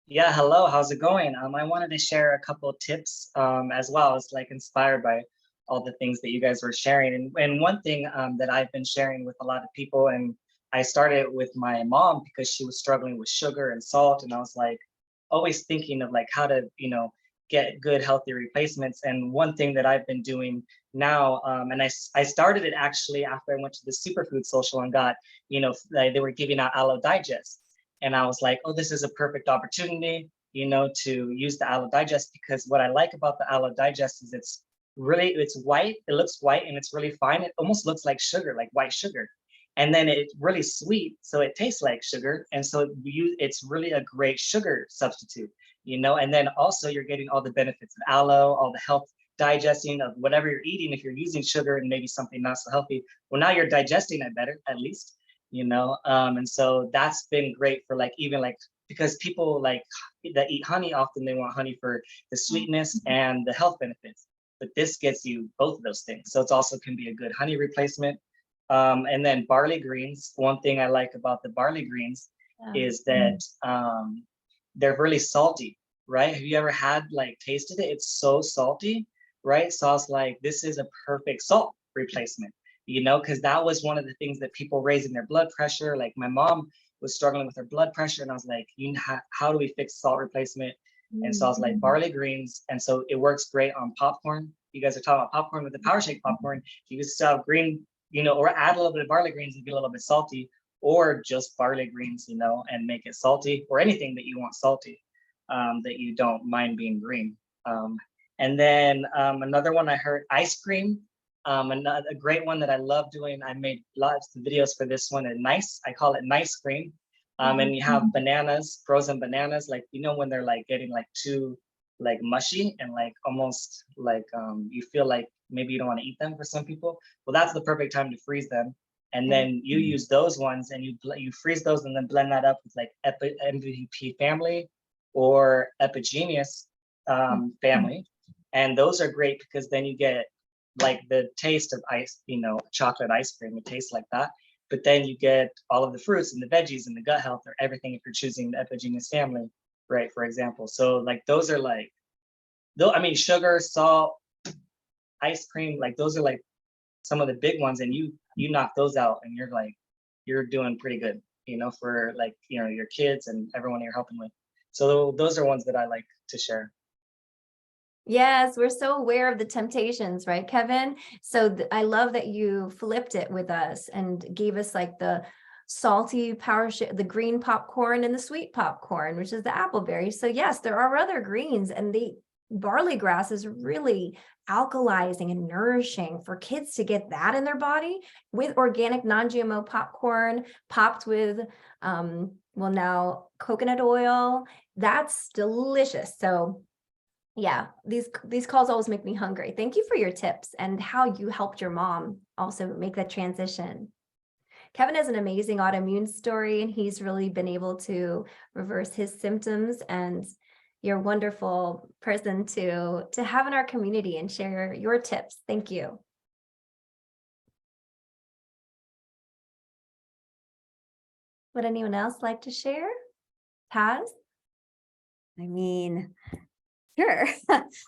Yeah, hello, how's it going? I wanted to share a couple of tips as well as like inspired by all the things that you guys were sharing. And one thing that I've been sharing with a lot of people, and I started with my mom because she was struggling with sugar and salt. And I was like, always thinking of like how to, get good, healthy replacements. And one thing that I've been doing now, and I started it actually after I went to the superfood social and got, they were giving out Aloe Digest. And I was like, oh, this is a perfect opportunity, to use the Aloe Digest, because what I like about the Aloe Digest is it's white, it looks white and it's really fine. It almost looks like sugar, like white sugar. And then it's really sweet, so it tastes like sugar. And so it's really a great sugar substitute, and then also you're getting all the benefits of aloe, all the health digesting of whatever you're eating. If you're using sugar and maybe something not so healthy, well, now you're digesting it better, at least. And so that's been great for like, even like, because people like that eat honey, often they want honey for the sweetness and the health benefits, but this gets you both of those things. So it's also can be a good honey replacement. And then barley greens. One thing I like about the barley greens is that they're really salty, right? Have you ever had like tasted it? It's so salty, right? So I was like, this is a perfect salt replacement. Because that was one of the things that people raising their blood pressure. Like my mom was struggling with her blood pressure, and I was like, how do we fix salt replacement? And so I was like, barley greens. And so it works great on popcorn. You guys are talking about popcorn with the Power Shake popcorn. You can still have green, or add a little bit of barley greens and be a little bit salty, or just barley greens, and make it salty, or anything that you want salty, that you don't mind being green. And then another one I heard, ice cream. Another a great one that I love doing. I made lots of videos for this one. I call it nice cream. And you have bananas, frozen bananas, like when they're like getting like too like mushy and like almost like you feel like maybe you don't want to eat them for some people. Well, that's the perfect time to freeze them. And then you use those ones and you freeze those and then blend that up with like MVP family or Epigenius family. And those are great because then you get like the taste of ice, chocolate ice cream, it tastes like that. But then you get all of the fruits and the veggies and the gut health or everything if you're choosing the Epigenius family, right? For example. So like those are like, sugar, salt, ice cream, like those are like some of the big ones, and you knock those out and you're doing pretty good, for like, your kids and everyone you're helping with. So those are ones that I like to share. Yes, we're so aware of the temptations, right, Kevin? So I love that you flipped it with us and gave us like the salty the green popcorn and the sweet popcorn, which is the appleberry. So yes, there are other greens, and the barley grass is really alkalizing and nourishing for kids to get that in their body with organic non-GMO popcorn popped with now coconut oil. That's delicious. So yeah, these calls always make me hungry. Thank you for your tips and how you helped your mom also make that transition. Kevin has an amazing autoimmune story, and he's really been able to reverse his symptoms, and you're a wonderful person to have in our community and share your tips. Thank you. Would anyone else like to share? Taz? Sure.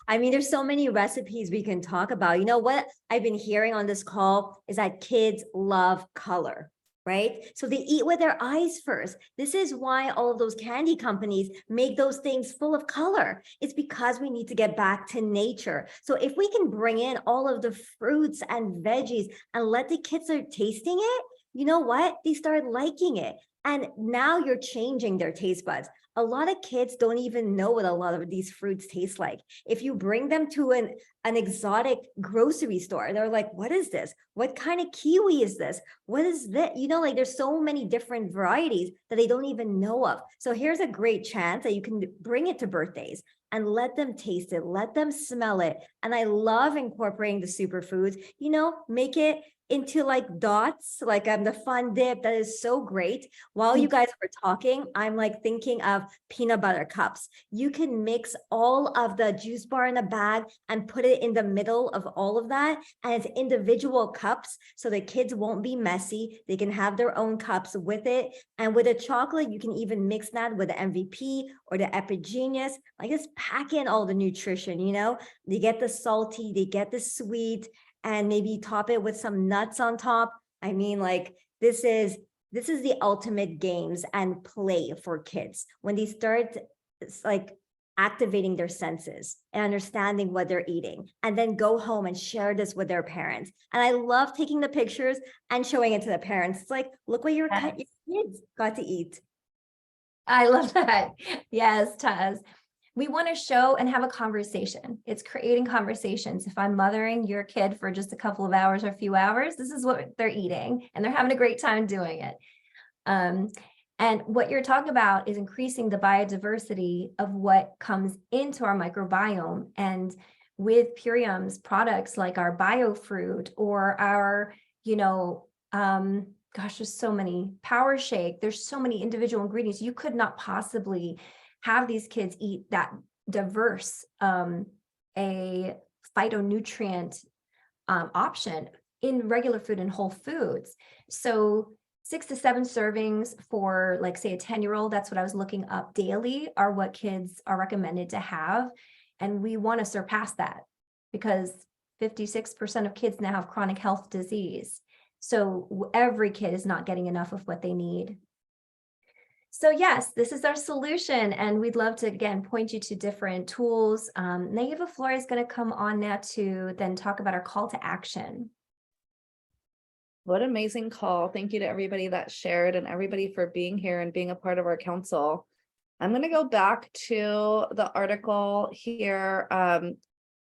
There's so many recipes we can talk about. What I've been hearing on this call is that kids love color, right? So they eat with their eyes first. This is why all of those candy companies make those things full of color. It's because we need to get back to nature. So if we can bring in all of the fruits and veggies and let the kids start tasting it, you know what? They start liking it. And now you're changing their taste buds. A lot of kids don't even know what a lot of these fruits taste like. If you bring them to an exotic grocery store, they're like, what is this? What kind of kiwi is this? What is that? You know, like there's so many different varieties that they don't even know of. So here's a great chance that you can bring it to birthdays and let them taste it, let them smell it. And I love incorporating the superfoods, you know, make it into like dots, like the fun dip that is so great. While you guys were talking, I'm like thinking of peanut butter cups. You can mix all of the juice bar in a bag and put it in the middle of all of that, and it's individual cups so the kids won't be messy. They can have their own cups with it. And with a chocolate, you can even mix that with the MVP or the Epigenius. Like just pack in all the nutrition, you know, they get the salty, they get the sweet, and maybe top it with some nuts on top. I mean, like this is the ultimate games and play for kids when they start like activating their senses and understanding what they're eating, and then go home and share this with their parents. And I love taking the pictures and showing it to the parents. It's like, look what your kids got to eat. I love that. Yes, Taz. We want to show and have a conversation. It's creating conversations. If I'm mothering your kid for just a couple of hours or a few hours, this is what they're eating and they're having a great time doing it. And what you're talking about is increasing the biodiversity of what comes into our microbiome. And with Purium's products like our biofruit or our, you know, gosh, there's so many, Power Shake, there's so many individual ingredients. You could not possibly have these kids eat that diverse a phytonutrient option in regular food and whole foods. So 6 to 7 servings for, like, say, a 10-year-old, that's what I was looking up daily, are what kids are recommended to have. And we want to surpass that because 56% of kids now have chronic health disease. So every kid is not getting enough of what they need. So yes, this is our solution, and we'd love to, again, point you to different tools. Naiva Flora is going to come on now to then talk about our call to action. What an amazing call. Thank you to everybody that shared and everybody for being here and being a part of our council. I'm going to go back to the article here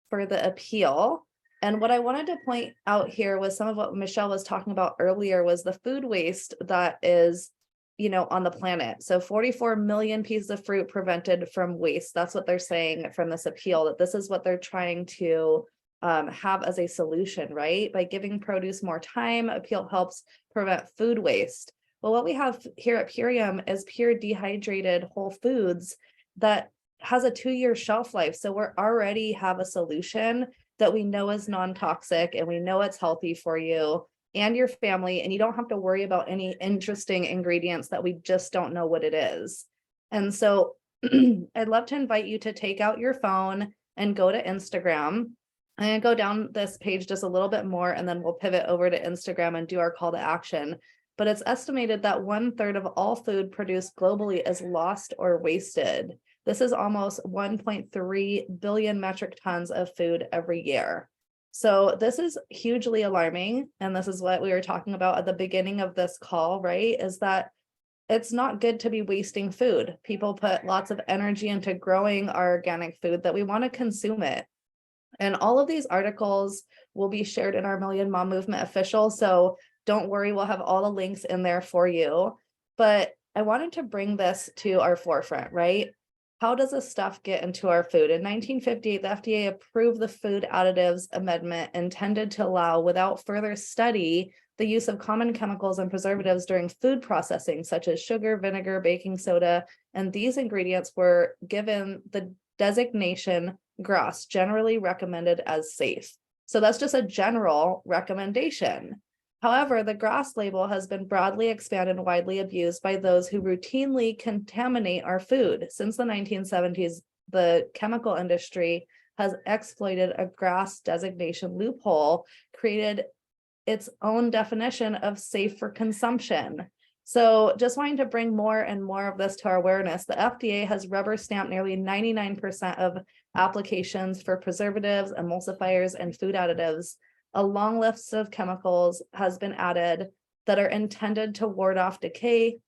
for the appeal. And what I wanted to point out here was some of what Michelle was talking about earlier was the food waste that is, you know, on the planet. So 44 million pieces of fruit prevented from waste. That's what they're saying from this appeal, that this is what they're trying to have as a solution, right? By giving produce more time, appeal helps prevent food waste. Well, what we have here at Purium is pure dehydrated whole foods that has a 2-year shelf life. So we're already have a solution that we know is non-toxic and we know it's healthy for you and your family, and you don't have to worry about any interesting ingredients that we just don't know what it is. And so I'd love to invite you to take out your phone and go to Instagram. I'm going to go down this page just a little bit more, and then we'll pivot over to Instagram and do our call to action. But it's estimated that 1/3 of all food produced globally is lost or wasted. This is almost 1.3 billion metric tons of food every year. So this is hugely alarming. And this is what we were talking about at the beginning of this call, right? Is that it's not good to be wasting food. People put lots of energy into growing our organic food that we want to consume it. And all of these articles will be shared in our Million Mom Movement official. So don't worry, we'll have all the links in there for you. But I wanted to bring this to our forefront, right? How does this stuff get into our food? In 1958, the FDA approved the Food Additives Amendment intended to allow, without further study, the use of common chemicals and preservatives during food processing, such as sugar, vinegar, baking soda, and these ingredients were given the designation GRAS, generally recommended as safe. So that's just a general recommendation. However, the GRAS label has been broadly expanded and widely abused by those who routinely contaminate our food. Since the 1970s, the chemical industry has exploited a GRAS designation loophole created its own definition of safe for consumption. So just wanting to bring more and more of this to our awareness, the FDA has rubber stamped nearly 99% of applications for preservatives, emulsifiers, and food additives. A long list of chemicals has been added that are intended to ward off decay.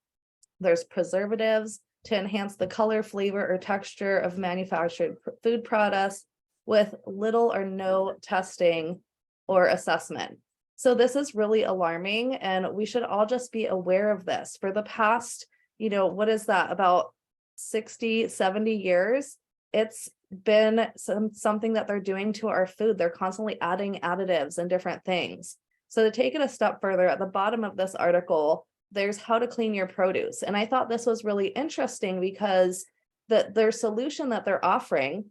There's preservatives to enhance the color, flavor, or texture of manufactured food products with little or no testing or assessment. So this is really alarming, and we should all just be aware of this. For the past, what is that, about 60, 70 years, it's been something that they're doing to our food. They're constantly adding additives and different things. So to take it a step further, at the bottom of this article, there's how to clean your produce. And I thought this was really interesting because their solution that they're offering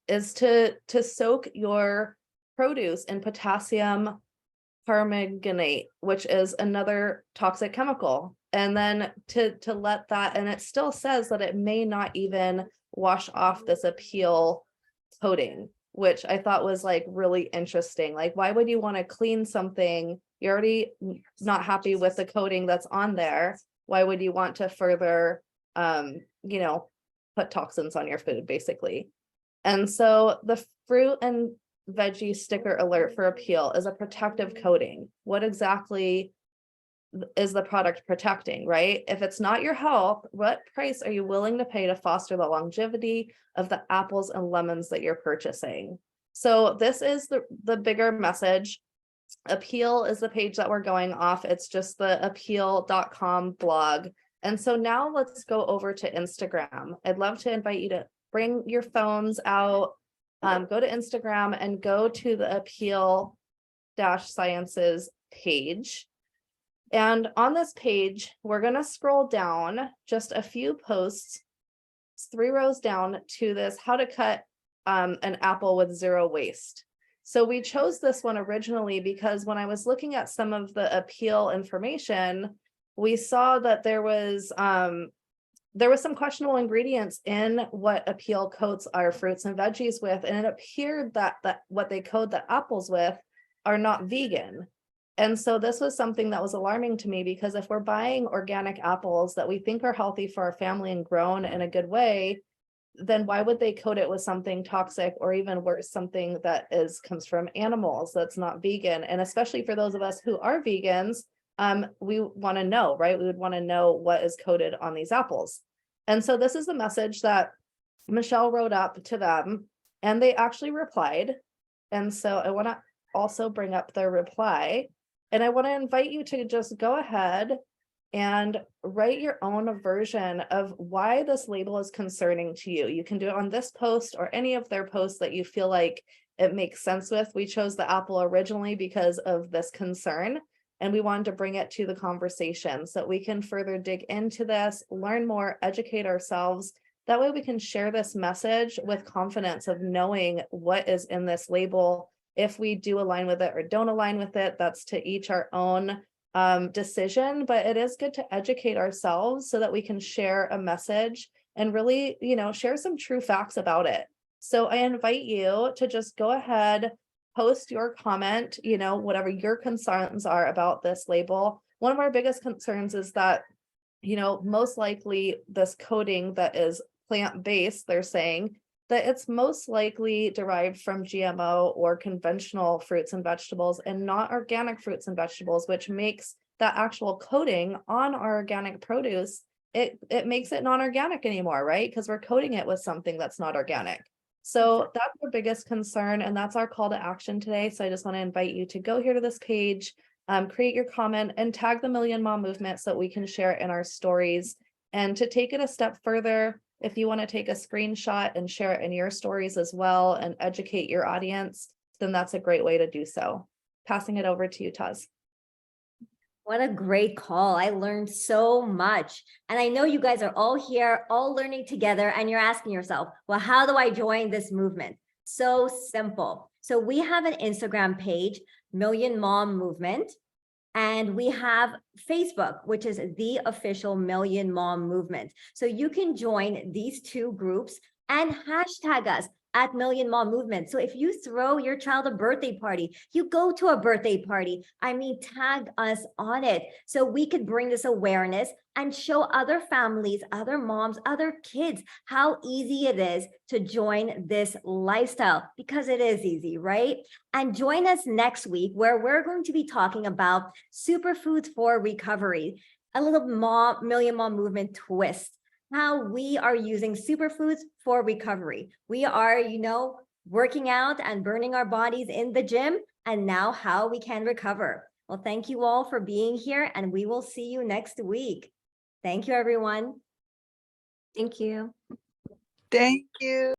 is to soak your produce in potassium permanganate, which is another toxic chemical. And then to let that, and it still says that it may not even wash off this appeal coating, which I thought was like really interesting. Like, why would you want to clean something? You're already not happy with the coating that's on there. Why would you want to further, put toxins on your food, basically? And so the fruit and veggie sticker alert for appeal is a protective coating. What exactly is the product protecting, right? If it's not your health, what price are you willing to pay to foster the longevity of the apples and lemons that you're purchasing? So this is the bigger message. Appeal is the page that we're going off. It's just the appeal.com blog. And so now let's go over to Instagram. I'd love to invite you to bring your phones out, go to Instagram and go to the appeal-sciences page. And on this page, we're going to scroll down just a few posts, 3 rows down to this, how to cut an apple with zero waste. So we chose this one originally because when I was looking at some of the appeal information, we saw that there was some questionable ingredients in what appeal coats our fruits and veggies with, and it appeared that what they coat the apples with are not vegan. And so this was something that was alarming to me, because if we're buying organic apples that we think are healthy for our family and grown in a good way, then why would they coat it with something toxic, or even worse, something that comes from animals that's not vegan? And especially for those of us who are vegans, we want to know, right? We would want to know what is coated on these apples. And so this is the message that Michelle wrote up to them, and they actually replied. And so I want to also bring up their reply, and I want to invite you to just go ahead and write your own version of why this label is concerning to you. You can do it on this post or any of their posts that you feel like it makes sense with. We chose the apple originally because of this concern, and we wanted to bring it to the conversation so that we can further dig into this, learn more, educate ourselves. That way we can share this message with confidence of knowing what is in this label. If we do align with it or don't align with it, that's to each our own decision, but it is good to educate ourselves so that we can share a message and really, share some true facts about it. So I invite you to just go ahead, post your comment, whatever your concerns are about this label. One of our biggest concerns is that, most likely this coating that is plant-based, they're saying that it's most likely derived from GMO or conventional fruits and vegetables, and not organic fruits and vegetables, which makes that actual coating on our organic produce, it makes it non-organic anymore, right? Because we're coating it with something that's not organic. So that's our biggest concern, and that's our call to action today. So I just want to invite you to go here to this page, create your comment, and tag the Million Mom Movement so that we can share it in our stories. And to take it a step further, if you want to take a screenshot and share it in your stories as well and educate your audience, then that's a great way to do so. Passing it over to you, Taz. What a great call. I learned so much. And I know you guys are all here, all learning together, and you're asking yourself, well, how do I join this movement? So simple. So we have an Instagram page, Million Mom Movement. And we have Facebook, which is the official Million Mom Movement. So you can join these two groups and hashtag us. at Million Mom Movement. So if you throw your child a birthday party, you go to a birthday party, I mean, tag us on it so we could bring this awareness and show other families, other moms, other kids how easy it is to join this lifestyle, because it is easy, right? And join us next week where we're going to be talking about superfoods for recovery, a little Million Mom Movement twist, how we are using superfoods for recovery. We are, working out and burning our bodies in the gym, and now how we can recover. Well, thank you all for being here, and we will see you next week. Thank you, everyone. Thank you. Thank you.